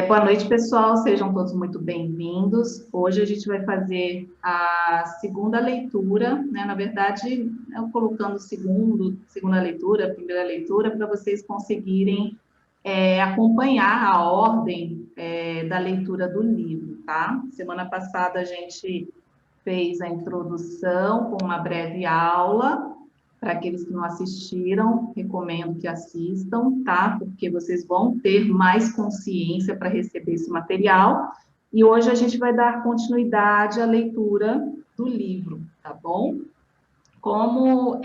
Boa noite, pessoal. Sejam todos muito bem-vindos. Hoje a gente vai fazer a segunda leitura, né? Na verdade, eu colocando segunda leitura, primeira leitura, para vocês conseguirem acompanhar a ordem da leitura do livro, tá? Semana passada a gente fez a introdução com uma breve aula. Para aqueles que não assistiram, recomendo que assistam, tá? Porque vocês vão ter mais consciência para receber esse material. E hoje a gente vai dar continuidade à leitura do livro, tá bom? Como,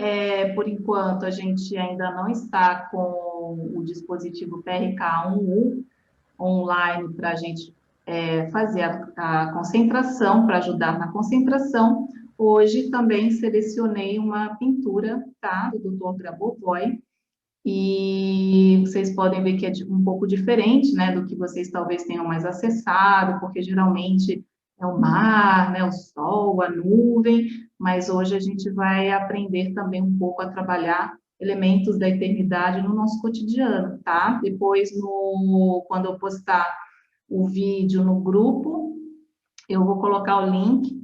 por enquanto, a gente ainda não está com o dispositivo PRK11 online para a gente fazer a concentração, para ajudar na concentração, hoje também selecionei uma pintura, tá, do Dr. Grabovoi, e vocês podem ver que é um pouco diferente, né, do que vocês talvez tenham mais acessado, porque geralmente é o mar, né, o sol, a nuvem, mas hoje a gente vai aprender também um pouco a trabalhar elementos da eternidade no nosso cotidiano, tá? Depois, quando eu postar o vídeo no grupo, eu vou colocar o link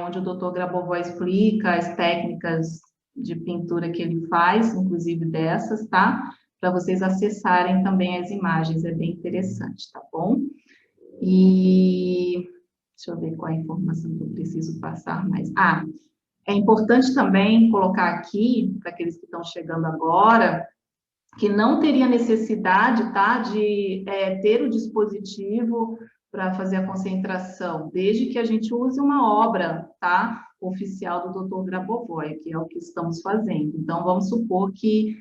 onde o Dr. Grabovoi explica as técnicas de pintura que ele faz, inclusive dessas, tá? Para vocês acessarem também as imagens, é bem interessante, tá bom? E deixa eu ver qual é a informação que eu preciso passar mais. É importante também colocar aqui, para aqueles que estão chegando agora, que não teria necessidade, tá, de ter o dispositivo para fazer a concentração, desde que a gente use uma obra, tá, oficial do Dr. Grabovoi, que é o que estamos fazendo. Então, vamos supor que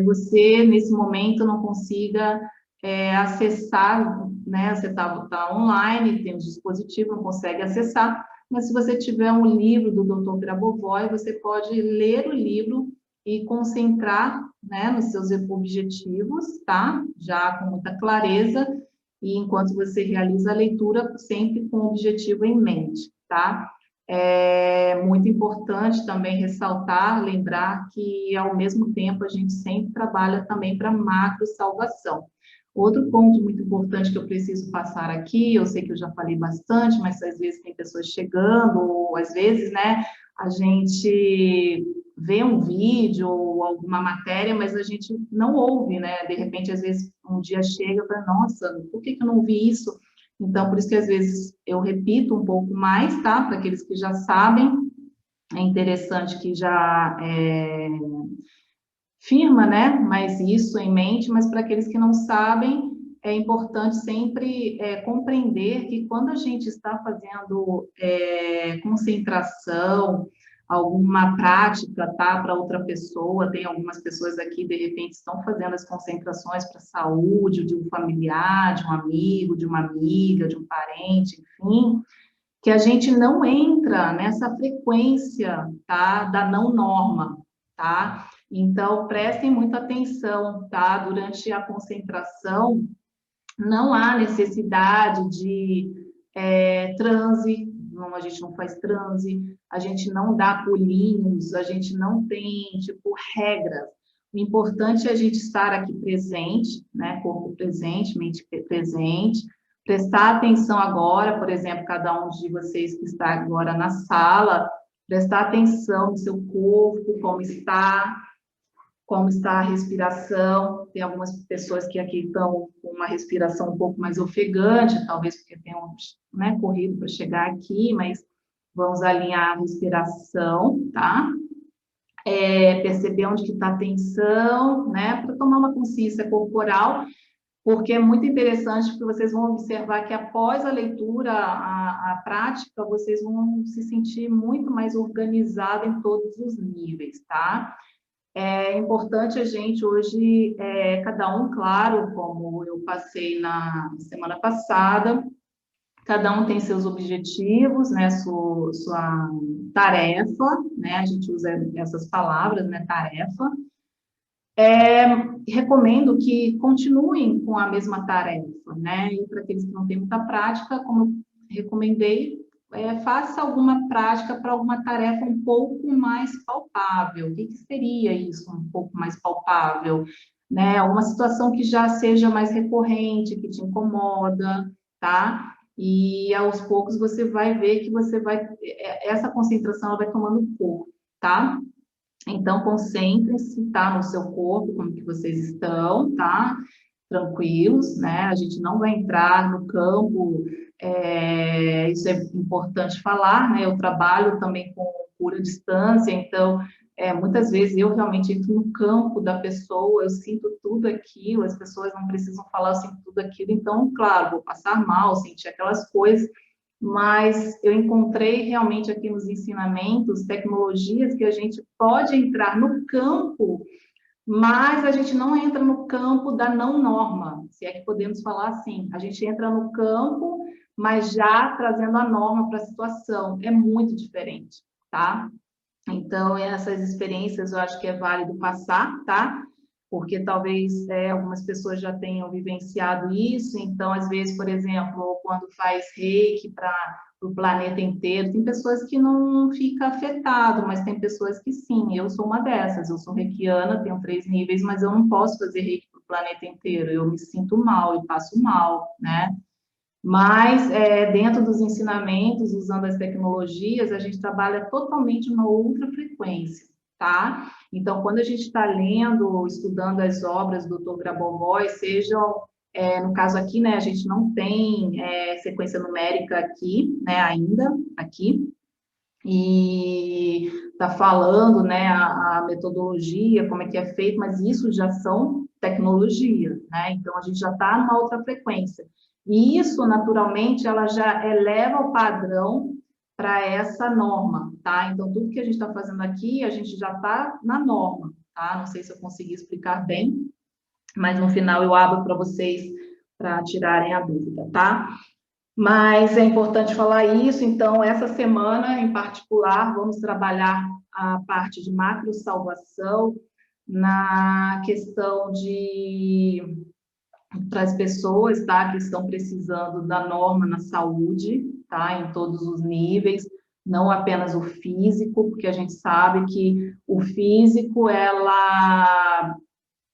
você, nesse momento, não consiga acessar, né, você está online, tem um dispositivo, não consegue acessar, mas se você tiver um livro do Dr. Grabovoi, você pode ler o livro e concentrar, né, nos seus objetivos, tá? Já com muita clareza, e enquanto você realiza a leitura, sempre com o objetivo em mente, tá? É muito importante também ressaltar, lembrar que, ao mesmo tempo, a gente sempre trabalha também para macro-salvação. Outro ponto muito importante que eu preciso passar aqui, eu sei que eu já falei bastante, mas às vezes tem pessoas chegando, ou às vezes, né, a gente vê um vídeo ou alguma matéria, mas a gente não ouve, né? De repente, às vezes, um dia chega e fala, nossa, por que eu não ouvi isso? Então, por isso que às vezes eu repito um pouco mais, tá? Para aqueles que já sabem, é interessante que já firma, né? Mas isso em mente, mas para aqueles que não sabem, é importante sempre compreender que quando a gente está fazendo concentração, alguma prática, tá, para outra pessoa, tem algumas pessoas aqui, de repente, estão fazendo as concentrações para a saúde de um familiar, de um amigo, de uma amiga, de um parente, enfim, que a gente não entra nessa frequência, tá, da não norma, tá? Então, prestem muita atenção, tá? Durante a concentração, não há necessidade de transe, não, a gente não faz transe, a gente não dá pulinhos, a gente não tem, tipo, regras. O importante é a gente estar aqui presente, né? Corpo presente, mente presente, prestar atenção agora, por exemplo, cada um de vocês que está agora na sala, prestar atenção no seu corpo, como está a respiração. Tem algumas pessoas que aqui estão com uma respiração um pouco mais ofegante, talvez porque tenham, né, corrido para chegar aqui, mas vamos alinhar a respiração, tá? Perceber onde que está a tensão, né, para tomar uma consciência corporal, porque é muito interessante, porque vocês vão observar que após a leitura, a prática, vocês vão se sentir muito mais organizado em todos os níveis, tá? É importante a gente hoje, cada um, claro, como eu passei na semana passada, cada um tem seus objetivos, né, sua tarefa, né, a gente usa essas palavras, né, tarefa. Recomendo que continuem com a mesma tarefa, né, e para aqueles que não têm muita prática, como eu recomendei, faça alguma prática para alguma tarefa um pouco mais palpável. O que seria isso, um pouco mais palpável? né? Uma situação que já seja mais recorrente, que te incomoda, tá? E aos poucos você vai ver que essa concentração ela vai tomando corpo, tá? Então, concentre-se, tá, no seu corpo, como que vocês estão, tá? Tranquilos, né? A gente não vai entrar no campo, isso é importante falar, né? Eu trabalho também com cura distância, então, muitas vezes eu realmente entro no campo da pessoa, eu sinto tudo aquilo, as pessoas não precisam falar, eu sinto tudo aquilo, então, claro, vou passar mal, sentir aquelas coisas, mas eu encontrei realmente aqui nos ensinamentos tecnologias que a gente pode entrar no campo, mas a gente não entra no campo da não norma, se é que podemos falar assim. A gente entra no campo, mas já trazendo a norma para a situação. É muito diferente, tá? Então, essas experiências eu acho que é válido passar, tá? Porque talvez algumas pessoas já tenham vivenciado isso, então, às vezes, por exemplo, quando faz reiki para o planeta inteiro, tem pessoas que não fica afetado, mas tem pessoas que sim, eu sou uma dessas, eu sou reikiana, tenho 3 níveis, mas eu não posso fazer reiki para o planeta inteiro, eu me sinto mal, eu passo mal, né? Mas, dentro dos ensinamentos, usando as tecnologias, a gente trabalha totalmente uma outra frequência, tá? Então, quando a gente está lendo, estudando as obras do Dr. Grabovoi, sejam, no caso aqui, né, a gente não tem sequência numérica aqui, né, ainda, aqui, e está falando, né, a metodologia, como é que é feito, mas isso já são tecnologias, né? Então, a gente já está numa outra frequência. E isso, naturalmente, ela já eleva o padrão para essa norma, tá? Então, tudo que a gente está fazendo aqui, a gente já está na norma, tá? Não sei se eu consegui explicar bem, mas no final eu abro para vocês para tirarem a dúvida, tá? Mas é importante falar isso, então, essa semana, em particular, vamos trabalhar a parte de macro-salvação na questão de para as pessoas, tá, que estão precisando da norma na saúde, tá, em todos os níveis, não apenas o físico, porque a gente sabe que o físico, ela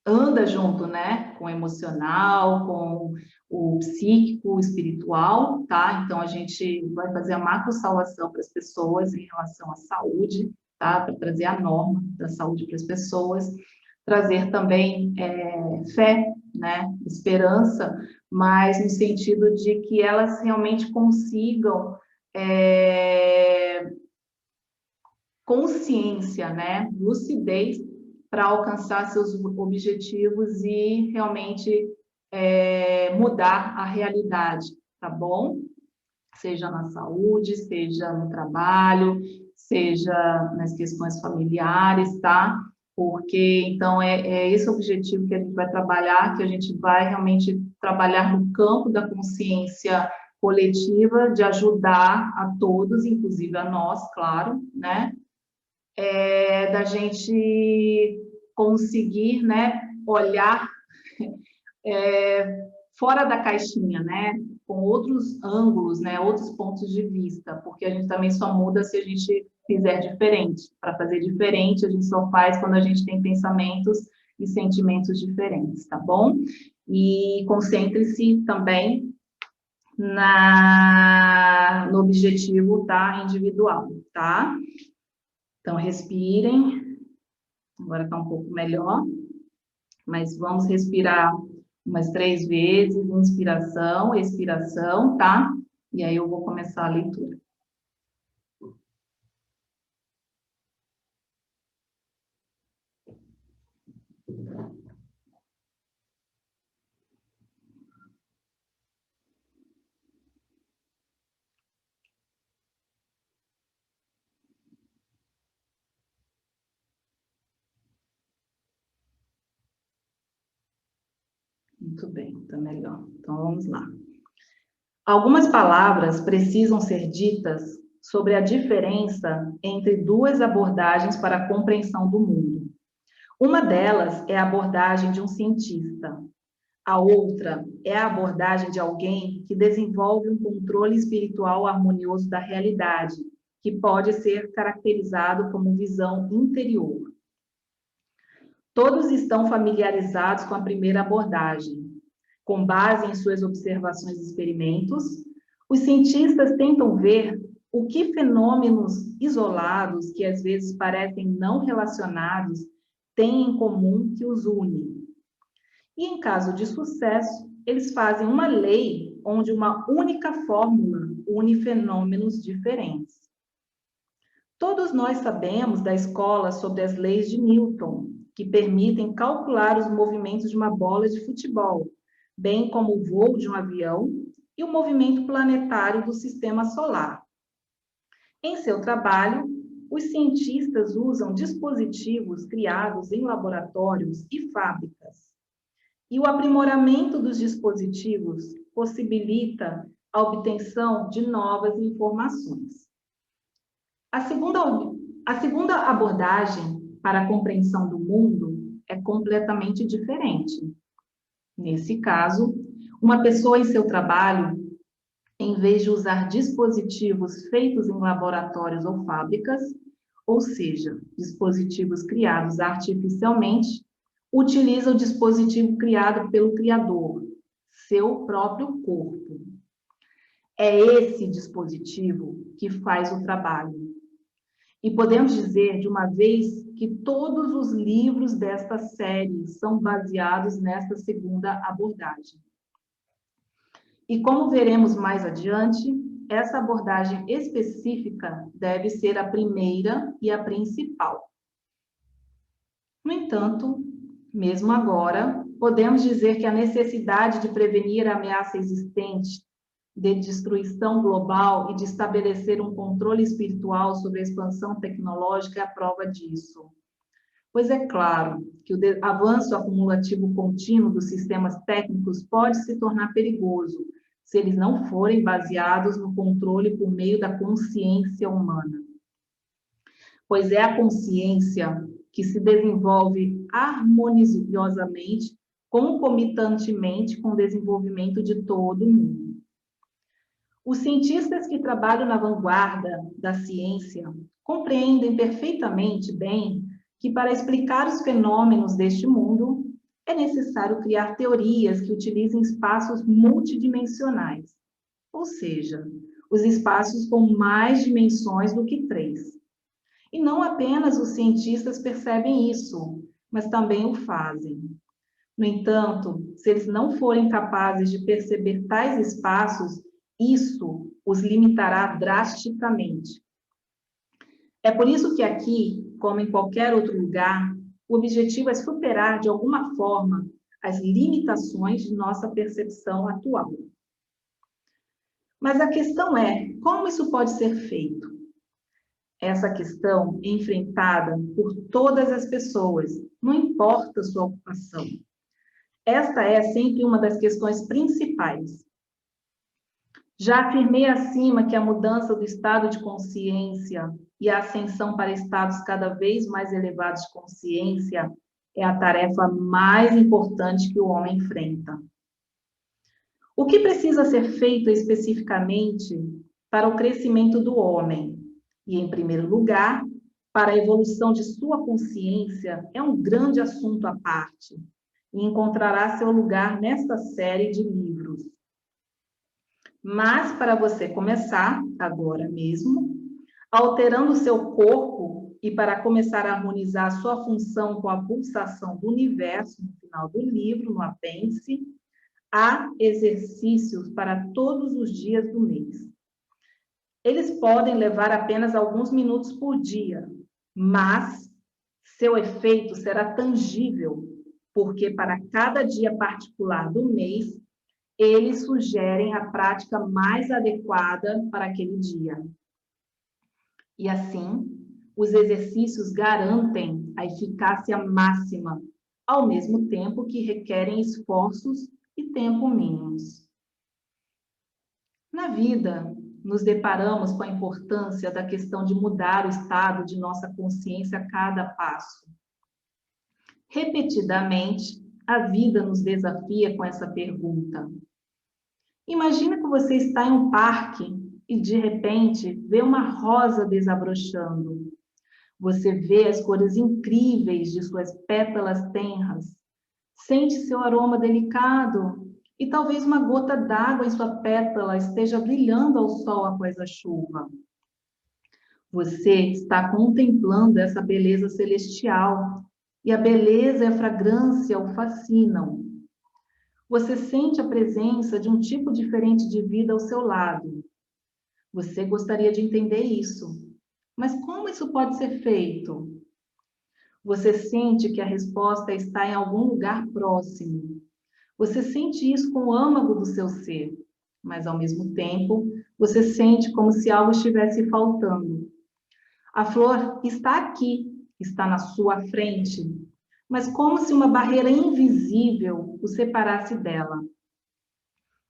anda junto, né, com o emocional, com o psíquico, o espiritual, tá? Então, a gente vai fazer a macro-salvação para as pessoas em relação à saúde, tá? Para trazer a norma da saúde para as pessoas, trazer também fé, né, esperança, mas no sentido de que elas realmente consigam consciência, né, lucidez para alcançar seus objetivos e realmente mudar a realidade, tá bom? Seja na saúde, seja no trabalho, seja nas questões familiares, tá? Porque, então, é esse o objetivo que a gente vai trabalhar, que a gente vai realmente trabalhar no campo da consciência coletiva, de ajudar a todos, inclusive a nós, claro, né? Da gente conseguir, né, olhar fora da caixinha, né, com outros ângulos, né, outros pontos de vista, porque a gente também só muda se a gente fizer diferente. Para fazer diferente, a gente só faz quando a gente tem pensamentos e sentimentos diferentes, tá bom? E concentre-se também no objetivo, tá, individual, tá? Então, respirem. Agora está um pouco melhor. Mas vamos respirar umas 3 vezes. Inspiração, expiração, tá? E aí eu vou começar a leitura. Muito bem, está melhor. Então, vamos lá. Algumas palavras precisam ser ditas sobre a diferença entre 2 abordagens para a compreensão do mundo. Uma delas é a abordagem de um cientista. A outra é a abordagem de alguém que desenvolve um controle espiritual harmonioso da realidade, que pode ser caracterizado como visão interior. Todos estão familiarizados com a primeira abordagem. Com base em suas observações e experimentos, os cientistas tentam ver o que fenômenos isolados, que às vezes parecem não relacionados, têm em comum que os une. E em caso de sucesso, eles fazem uma lei onde uma única fórmula une fenômenos diferentes. Todos nós sabemos da escola sobre as leis de Newton, que permitem calcular os movimentos de uma bola de futebol, bem como o voo de um avião e o movimento planetário do sistema solar. Em seu trabalho, os cientistas usam dispositivos criados em laboratórios e fábricas. E o aprimoramento dos dispositivos possibilita a obtenção de novas informações. A segunda abordagem para a compreensão do mundo é completamente diferente. Nesse caso, uma pessoa em seu trabalho, em vez de usar dispositivos feitos em laboratórios ou fábricas, ou seja, dispositivos criados artificialmente, utiliza o dispositivo criado pelo Criador, seu próprio corpo. É esse dispositivo que faz o trabalho. E podemos dizer, de uma vez, que todos os livros desta série são baseados nesta segunda abordagem. E como veremos mais adiante, essa abordagem específica deve ser a primeira e a principal. No entanto, mesmo agora, podemos dizer que a necessidade de prevenir a ameaça existente de destruição global e de estabelecer um controle espiritual sobre a expansão tecnológica é a prova disso. Pois é claro que o avanço acumulativo contínuo dos sistemas técnicos pode se tornar perigoso se eles não forem baseados no controle por meio da consciência humana. Pois é a consciência que se desenvolve harmoniosamente, concomitantemente com o desenvolvimento de todo o mundo. Os cientistas que trabalham na vanguarda da ciência compreendem perfeitamente bem que para explicar os fenômenos deste mundo é necessário criar teorias que utilizem espaços multidimensionais, ou seja, os espaços com mais dimensões do que 3. E não apenas os cientistas percebem isso, mas também o fazem. No entanto, se eles não forem capazes de perceber tais espaços, isso os limitará drasticamente. É por isso que aqui, como em qualquer outro lugar, o objetivo é superar, de alguma forma, as limitações de nossa percepção atual. Mas a questão é, como isso pode ser feito? Essa questão é enfrentada por todas as pessoas, não importa a sua ocupação. Esta é sempre uma das questões principais. Já afirmei acima que a mudança do estado de consciência e a ascensão para estados cada vez mais elevados de consciência é a tarefa mais importante que o homem enfrenta. O que precisa ser feito especificamente para o crescimento do homem? E, em primeiro lugar, para a evolução de sua consciência, é um grande assunto à parte e encontrará seu lugar nesta série de livros. Mas, para você começar, agora mesmo, alterando o seu corpo e para começar a harmonizar a sua função com a pulsação do universo, no final do livro, no apêndice, há exercícios para todos os dias do mês. Eles podem levar apenas alguns minutos por dia, mas seu efeito será tangível, porque para cada dia particular do mês, eles sugerem a prática mais adequada para aquele dia. E assim, os exercícios garantem a eficácia máxima, ao mesmo tempo que requerem esforços e tempo mínimos. Na vida, nos deparamos com a importância da questão de mudar o estado de nossa consciência a cada passo. Repetidamente, a vida nos desafia com essa pergunta. Imagina que você está em um parque e, de repente, vê uma rosa desabrochando. Você vê as cores incríveis de suas pétalas tenras, sente seu aroma delicado e talvez uma gota d'água em sua pétala esteja brilhando ao sol após a chuva. Você está contemplando essa beleza celestial e a beleza e a fragrância o fascinam. Você sente a presença de um tipo diferente de vida ao seu lado. Você gostaria de entender isso, mas como isso pode ser feito? Você sente que a resposta está em algum lugar próximo. Você sente isso com o âmago do seu ser, mas ao mesmo tempo, você sente como se algo estivesse faltando. A flor está aqui, está na sua frente, mas como se uma barreira invisível o separasse dela.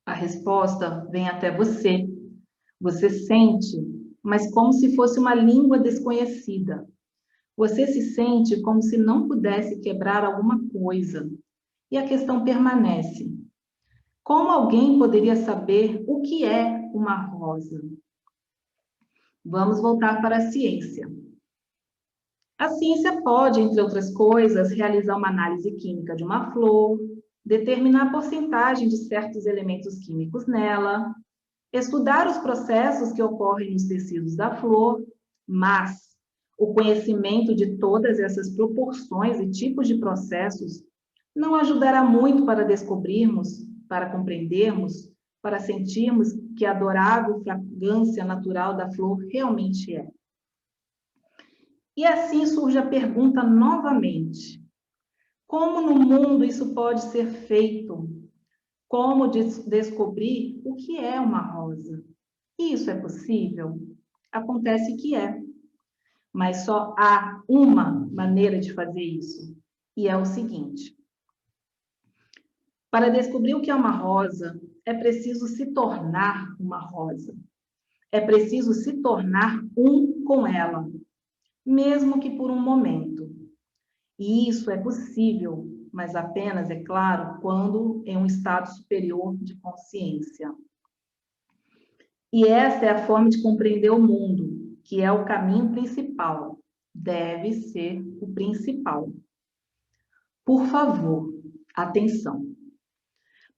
A resposta vem até você. Você sente, mas como se fosse uma língua desconhecida. Você se sente como se não pudesse quebrar alguma coisa. E a questão permanece. Como alguém poderia saber o que é uma rosa? Vamos voltar para a ciência. A ciência pode, entre outras coisas, realizar uma análise química de uma flor, determinar a porcentagem de certos elementos químicos nela, estudar os processos que ocorrem nos tecidos da flor, mas o conhecimento de todas essas proporções e tipos de processos não ajudará muito para descobrirmos, para compreendermos, para sentirmos que a adorável fragrância natural da flor realmente é. E assim surge a pergunta novamente: como no mundo isso pode ser feito? Como descobrir o que é uma rosa? Isso é possível? Acontece que é, mas só há uma maneira de fazer isso, e é o seguinte: para descobrir o que é uma rosa, é preciso se tornar uma rosa. É preciso se tornar um com ela, mesmo que por um momento. E isso é possível, mas apenas, é claro, quando em um estado superior de consciência. E essa é a forma de compreender o mundo, que é o caminho principal. Deve ser o principal. Por favor, atenção.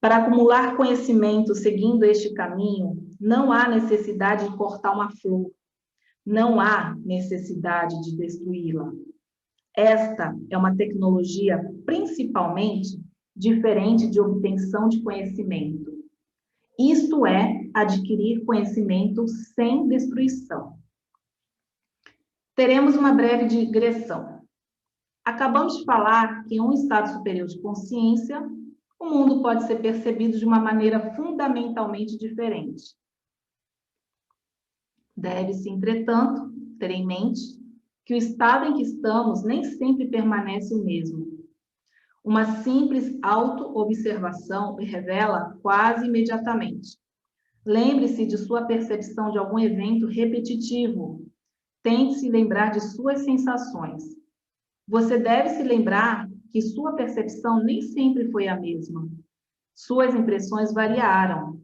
Para acumular conhecimento seguindo este caminho, não há necessidade de cortar uma flor. Não há necessidade de destruí-la. Esta é uma tecnologia principalmente diferente de obtenção de conhecimento. Isto é adquirir conhecimento sem destruição. Teremos uma breve digressão. Acabamos de falar que em um estado superior de consciência, o mundo pode ser percebido de uma maneira fundamentalmente diferente. Deve-se, entretanto, ter em mente que o estado em que estamos nem sempre permanece o mesmo. Uma simples auto-observação o revela quase imediatamente. Lembre-se de sua percepção de algum evento repetitivo. Tente se lembrar de suas sensações. Você deve se lembrar que sua percepção nem sempre foi a mesma. Suas impressões variaram.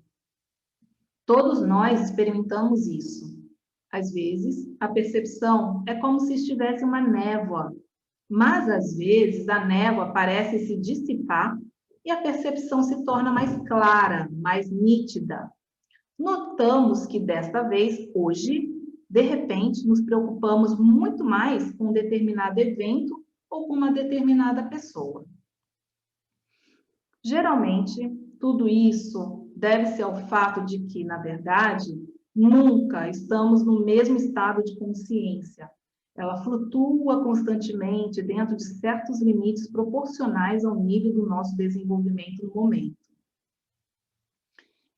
Todos nós experimentamos isso. Às vezes, a percepção é como se estivesse uma névoa, mas às vezes a névoa parece se dissipar e a percepção se torna mais clara, mais nítida. Notamos que desta vez, hoje, de repente, nos preocupamos muito mais com um determinado evento ou com uma determinada pessoa. Geralmente, tudo isso deve-se ao fato de que, na verdade, nunca estamos no mesmo estado de consciência. Ela flutua constantemente dentro de certos limites proporcionais ao nível do nosso desenvolvimento no momento.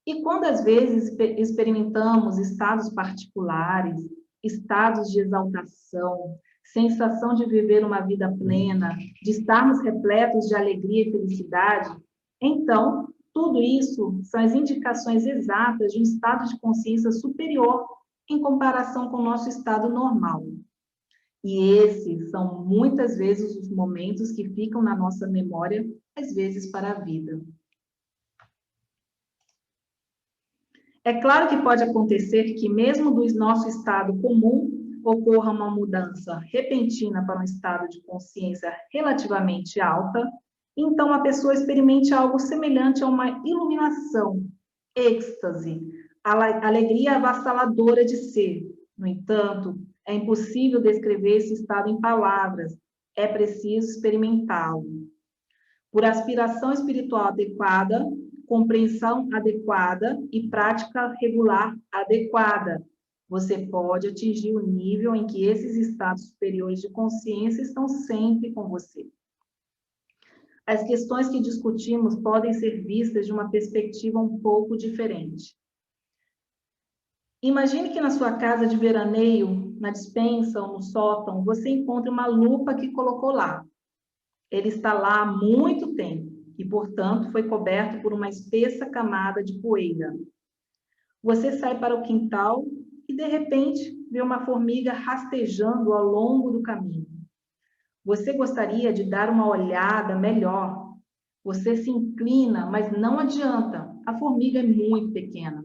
E quando às vezes experimentamos estados particulares, estados de exaltação, sensação de viver uma vida plena, de estarmos repletos de alegria e felicidade, então, tudo isso são as indicações exatas de um estado de consciência superior em comparação com o nosso estado normal. E esses são muitas vezes os momentos que ficam na nossa memória, às vezes para a vida. É claro que pode acontecer que, mesmo do nosso estado comum, ocorra uma mudança repentina para um estado de consciência relativamente alta, então a pessoa experimente algo semelhante a uma iluminação, êxtase, alegria avassaladora de ser. No entanto, é impossível descrever esse estado em palavras, é preciso experimentá-lo. Por aspiração espiritual adequada, compreensão adequada e prática regular adequada, você pode atingir o nível em que esses estados superiores de consciência estão sempre com você. As questões que discutimos podem ser vistas de uma perspectiva um pouco diferente. Imagine que na sua casa de veraneio, na despensa ou no sótão, você encontre uma lupa que colocou lá. Ele está lá há muito tempo e, portanto, foi coberto por uma espessa camada de poeira. Você sai para o quintal e, de repente, vê uma formiga rastejando ao longo do caminho. Você gostaria de dar uma olhada melhor. Você se inclina, mas não adianta. A formiga é muito pequena.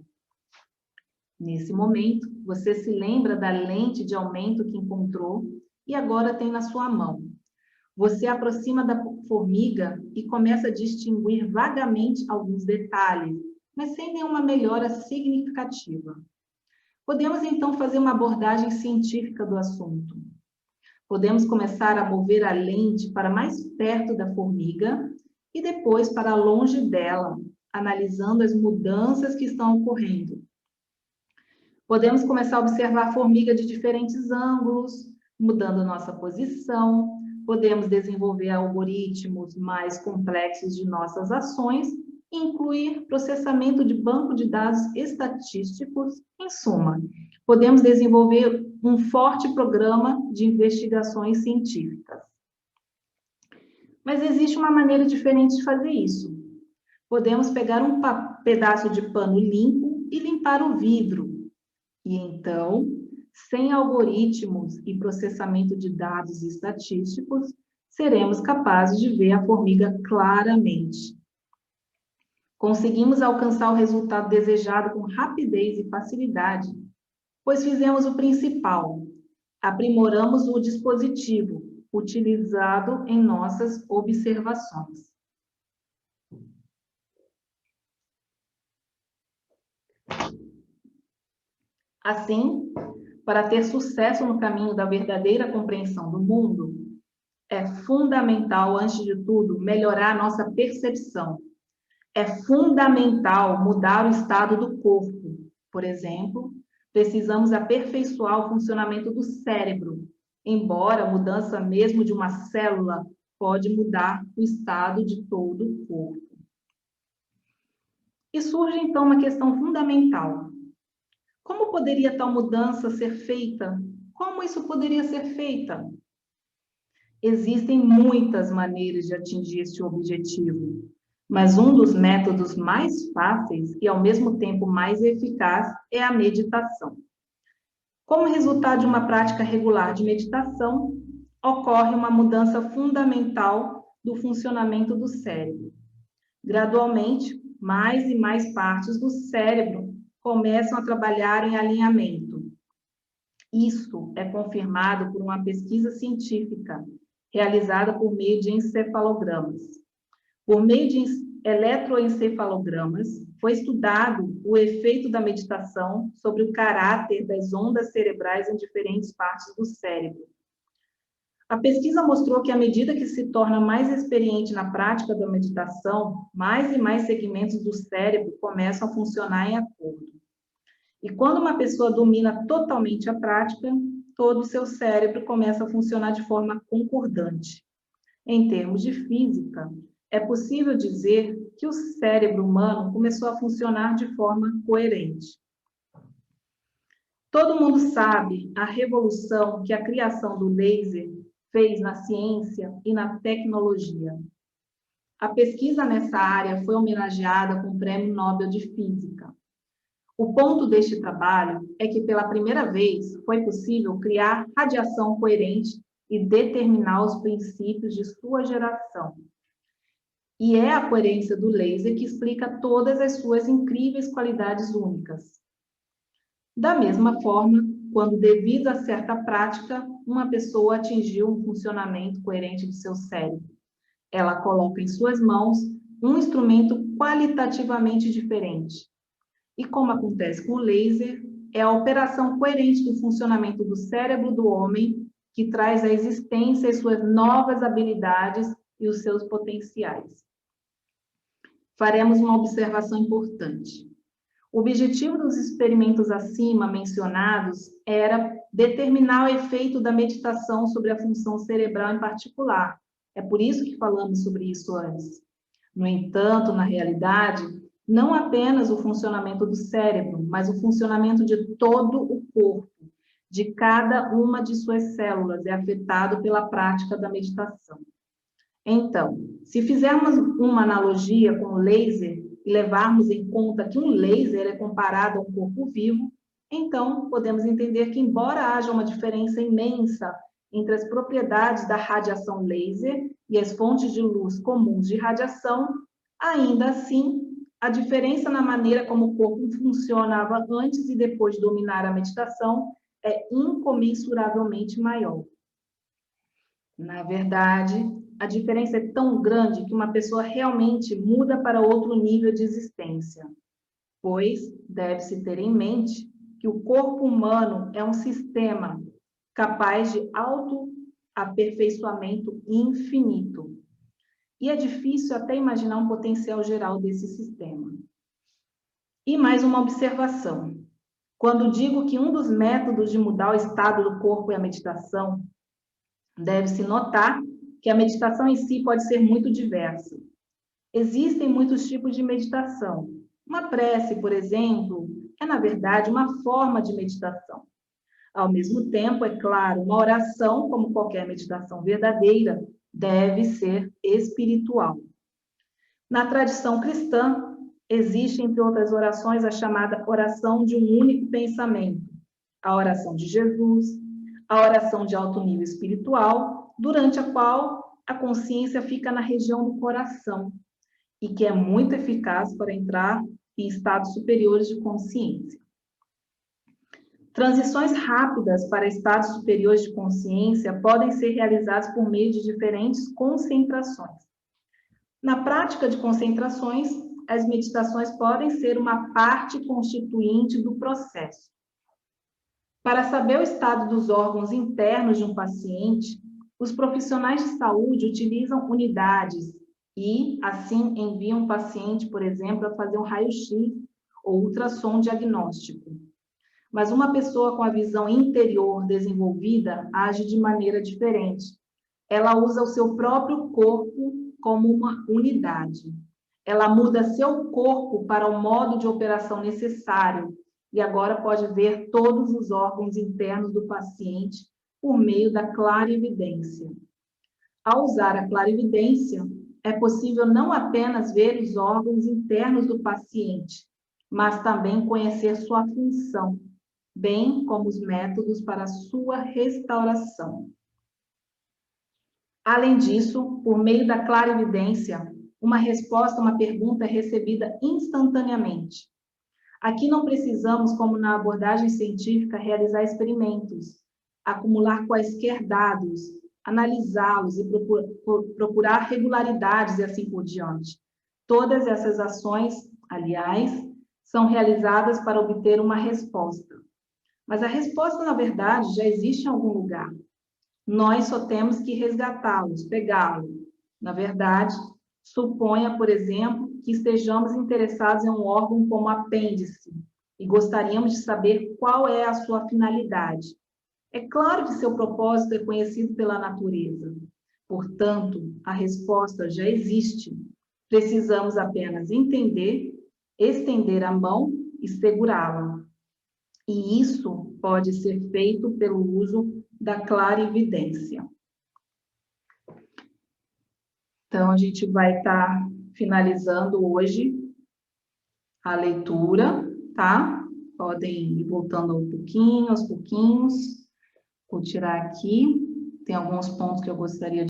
Nesse momento, você se lembra da lente de aumento que encontrou e agora tem na sua mão. Você aproxima da formiga e começa a distinguir vagamente alguns detalhes, mas sem nenhuma melhora significativa. Podemos, então, fazer uma abordagem científica do assunto. Podemos começar a mover a lente para mais perto da formiga e depois para longe dela, analisando as mudanças que estão ocorrendo. Podemos começar a observar a formiga de diferentes ângulos, mudando nossa posição. Podemos desenvolver algoritmos mais complexos de nossas ações e incluir processamento de banco de dados estatísticos. Em suma, podemos desenvolver um forte programa de investigações científicas. Mas existe uma maneira diferente de fazer isso. Podemos pegar um pedaço de pano limpo e limpar o vidro. E então, sem algoritmos e processamento de dados estatísticos, seremos capazes de ver a formiga claramente. Conseguimos alcançar o resultado desejado com rapidez e facilidade, pois fizemos o principal, aprimoramos o dispositivo utilizado em nossas observações. Assim, para ter sucesso no caminho da verdadeira compreensão do mundo, é fundamental, antes de tudo, melhorar a nossa percepção. É fundamental mudar o estado do corpo. Por exemplo, precisamos aperfeiçoar o funcionamento do cérebro, embora a mudança mesmo de uma célula pode mudar o estado de todo o corpo. E surge, então, uma questão fundamental. Como poderia tal mudança ser feita? Como isso poderia ser feita? Existem muitas maneiras de atingir este objetivo, mas um dos métodos mais fáceis e, ao mesmo tempo, mais eficaz é a meditação. Como resultado de uma prática regular de meditação, ocorre uma mudança fundamental do funcionamento do cérebro. Gradualmente, mais e mais partes do cérebro começam a trabalhar em alinhamento. Isso é confirmado por uma pesquisa científica realizada por meio de encefalogramas. Por meio de eletroencefalogramas, foi estudado o efeito da meditação sobre o caráter das ondas cerebrais em diferentes partes do cérebro. A pesquisa mostrou que, à medida que se torna mais experiente na prática da meditação, mais e mais segmentos do cérebro começam a funcionar em acordo. E quando uma pessoa domina totalmente a prática, todo o seu cérebro começa a funcionar de forma concordante. Em termos de física, é possível dizer que o cérebro humano começou a funcionar de forma coerente. Todo mundo sabe a revolução que a criação do laser fez na ciência e na tecnologia. A pesquisa nessa área foi homenageada com o Prêmio Nobel de Física. O ponto deste trabalho é que, pela primeira vez, foi possível criar radiação coerente e determinar os princípios de sua geração. E é a coerência do laser que explica todas as suas incríveis qualidades únicas. Da mesma forma, quando, devido a certa prática, uma pessoa atingiu um funcionamento coerente do seu cérebro. Ela coloca em suas mãos um instrumento qualitativamente diferente. E como acontece com o laser, é a operação coerente do funcionamento do cérebro do homem que traz à existência as suas novas habilidades e os seus potenciais. Faremos uma observação importante. O objetivo dos experimentos acima mencionados era determinar o efeito da meditação sobre a função cerebral em particular. É por isso que falamos sobre isso antes. No entanto, na realidade, não apenas o funcionamento do cérebro, mas o funcionamento de todo o corpo, de cada uma de suas células, é afetado pela prática da meditação. Então, se fizermos uma analogia com o laser e levarmos em conta que um laser é comparado a um corpo vivo, então podemos entender que, embora haja uma diferença imensa entre as propriedades da radiação laser e as fontes de luz comuns de radiação, ainda assim, a diferença na maneira como o corpo funcionava antes e depois de dominar a meditação é incomensuravelmente maior. Na verdade, a diferença é tão grande que uma pessoa realmente muda para outro nível de existência, pois deve-se ter em mente que o corpo humano é um sistema capaz de autoaperfeiçoamento infinito. E é difícil até imaginar um potencial geral desse sistema. E mais uma observação. Quando digo que um dos métodos de mudar o estado do corpo é a meditação, deve-se notar que a meditação em si pode ser muito diversa. Existem muitos tipos de meditação. Uma prece, por exemplo, é, na verdade, uma forma de meditação. Ao mesmo tempo, é claro, uma oração, como qualquer meditação verdadeira, deve ser espiritual. Na tradição cristã, existe, entre outras orações, a chamada oração de um único pensamento, a oração de Jesus, a oração de alto nível espiritual, durante a qual a consciência fica na região do coração, e que é muito eficaz para entrar em estados superiores de consciência. Transições rápidas para estados superiores de consciência podem ser realizadas por meio de diferentes concentrações. Na prática de concentrações, as meditações podem ser uma parte constituinte do processo. Para saber o estado dos órgãos internos de um paciente, os profissionais de saúde utilizam unidades e, assim, enviam o paciente, por exemplo, a fazer um raio-x ou ultrassom diagnóstico. Mas uma pessoa com a visão interior desenvolvida age de maneira diferente. Ela usa o seu próprio corpo como uma unidade. Ela muda seu corpo para o modo de operação necessário e agora pode ver todos os órgãos internos do paciente por meio da clarividência. Ao usar a clarividência, é possível não apenas ver os órgãos internos do paciente, mas também conhecer sua função, bem como os métodos para sua restauração. Além disso, por meio da clarividência, uma resposta a uma pergunta é recebida instantaneamente. Aqui não precisamos, como na abordagem científica, realizar experimentos, acumular quaisquer dados, analisá-los e procurar regularidades e assim por diante. Todas essas ações, aliás, são realizadas para obter uma resposta. Mas a resposta, na verdade, já existe em algum lugar. Nós só temos que resgatá-los, pegá-los. Na verdade, suponha, por exemplo, que estejamos interessados em um órgão como apêndice e gostaríamos de saber qual é a sua finalidade. É claro que seu propósito é conhecido pela natureza. Portanto, a resposta já existe. Precisamos apenas entender, estender a mão e segurá-la. E isso pode ser feito pelo uso da clarividência. Então, a gente vai estar finalizando hoje a leitura, tá? Podem ir voltando um pouquinho, aos pouquinhos. Vou tirar aqui. Tem alguns pontos que eu gostaria de